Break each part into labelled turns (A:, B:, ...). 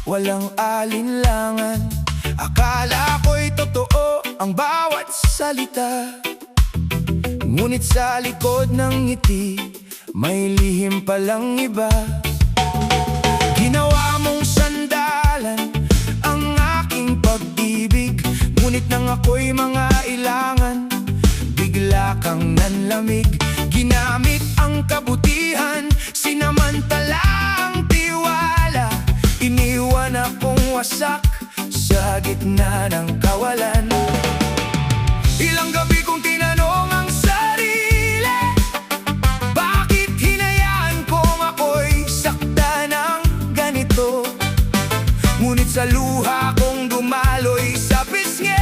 A: walang alinlangan. Akala ko'y totoo ang bawat salita, ngunit sa likod ng ngiti may lihim palang iba. Ginawa mong sandalan ang aking pag-ibig, ngunit nang ako'y mga ilangan, bigla kang nanlamig. Ginamit ang kabutihan, sinamantala ang tiwala, iniwan akong wasak sa gitna ng kawalan. Ilang gabi kong tinanong ang sarili, bakit hinayaan kong ako'y sakta ng ganito? Ngunit sa luha kong dumaloy sa pisngi,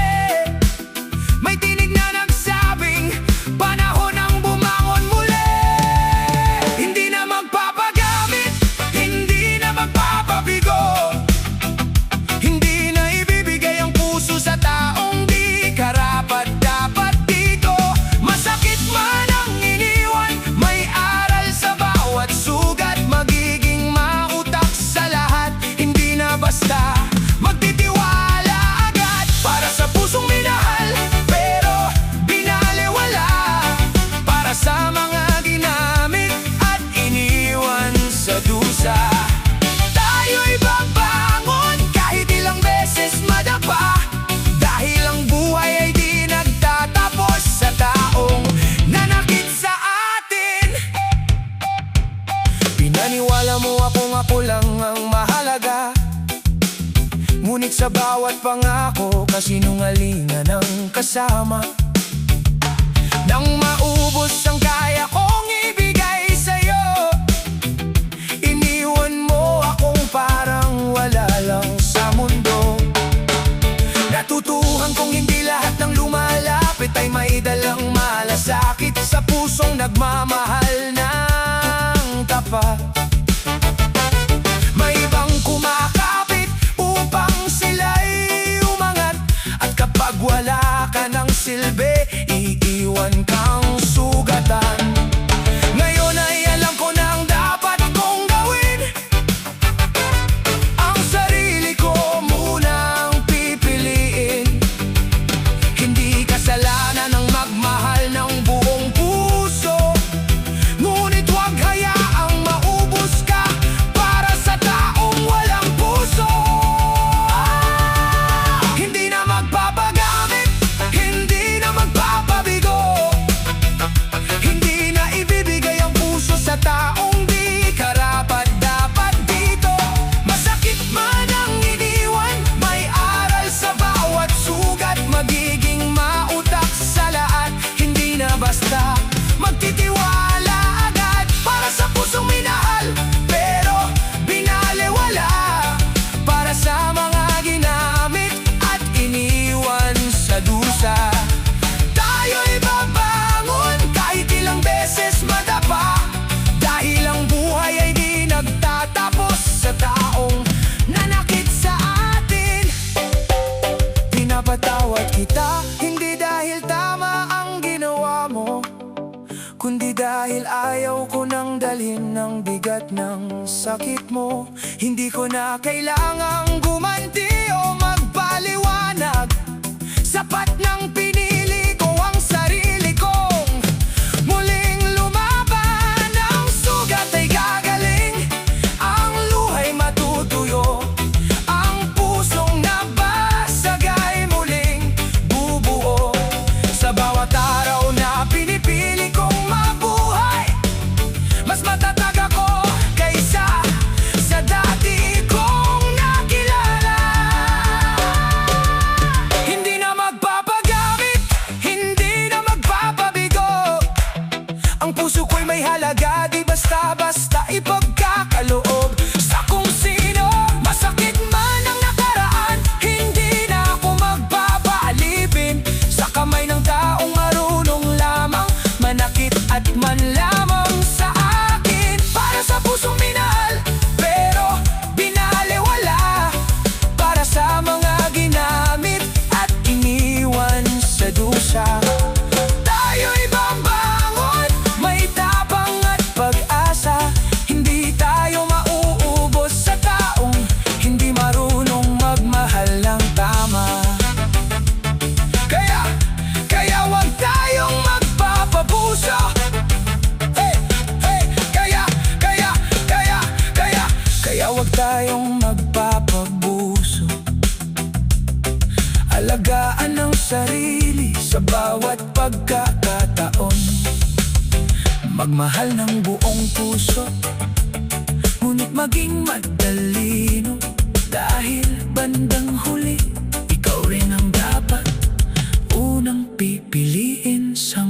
A: may tinig na nagsabing panahon ang bumangon muli. Hindi na magpapagamit, hindi na magpapabigo, hindi na ibibigay ang puso sa taong di karapat-dapat dito. Masakit man ang iniwan, may aral sa bawat sugat, magiging mautak sa lahat, hindi na basta magtitiwala agad. Para sa pusong minahal pero binaliwala, para sa mga ginamit at iniwan sa dusa. Tayo'y babangon kahit ilang beses madapa, dahil ang buhay ay di nagtatapos sa taong nanakit sa atin. Pinaniwala mo akong ako lang ang mahalaga, ngunit sa bawat pangako kasinungalingan ang kasama. Nang maubos ang kaya kong ibigay sa'yo, iniwan mo akong parang wala lang sa mundo. Natutuhan kong hindi lahat ng lumalapit ay may dalang malasakit sa pusong nagmamahal ng tapat. May ibang kumakapit upang sila'y umangat, at kapag wala ka ng silbi, iiwan kang sugatan. Ngayon ay alam ko na ang dapat kong gawin, ang sarili ko munang pipiliin. Hindi kasalanan ang magmahal ng buong puso, ngunit huwag hayaang maubos ka para sa taong walang puso. Hindi na magpapagamit, hindi na magpapabigo, hindi na ibibigay ang puso sa taong di karapat-dapat dito. Masakit man ang iniwan, may aral sa bawat sugat, magiging mautak sa lahat, hindi na basta magtitiwala agad. Para sa pusong minahal pero binaliwala, para sa mga ginamit at iniwan sa dusa. Tayo'y babangon kahit ilang beses madapa, dahil ang buhay ay di nagtatapos sa taong nanakit sa atin. Pinapatawad kita, hindi dahil tama ang ginawa mo, kundi dahil ayaw ko nang dalhin ng bigat ng sakit mo. Hindi ko na kailangang gumanti o magpaliwanag, sapat ng pinili ko ang sarili kong muling lumaban. Ang sugat ay gagaling, ang luhay matutuyo, ang pusong nabasag ay muling bubuo. Sa bawat araw na pinipili kong mabuhay, mas matatag ako kaysa sa dati kong nakilala. Hindi na magpapagamit, Magmahal ng buong puso, ngunit maging matalino. Dahil bandang huli, ikaw rin ang dapat unang pipiliin sa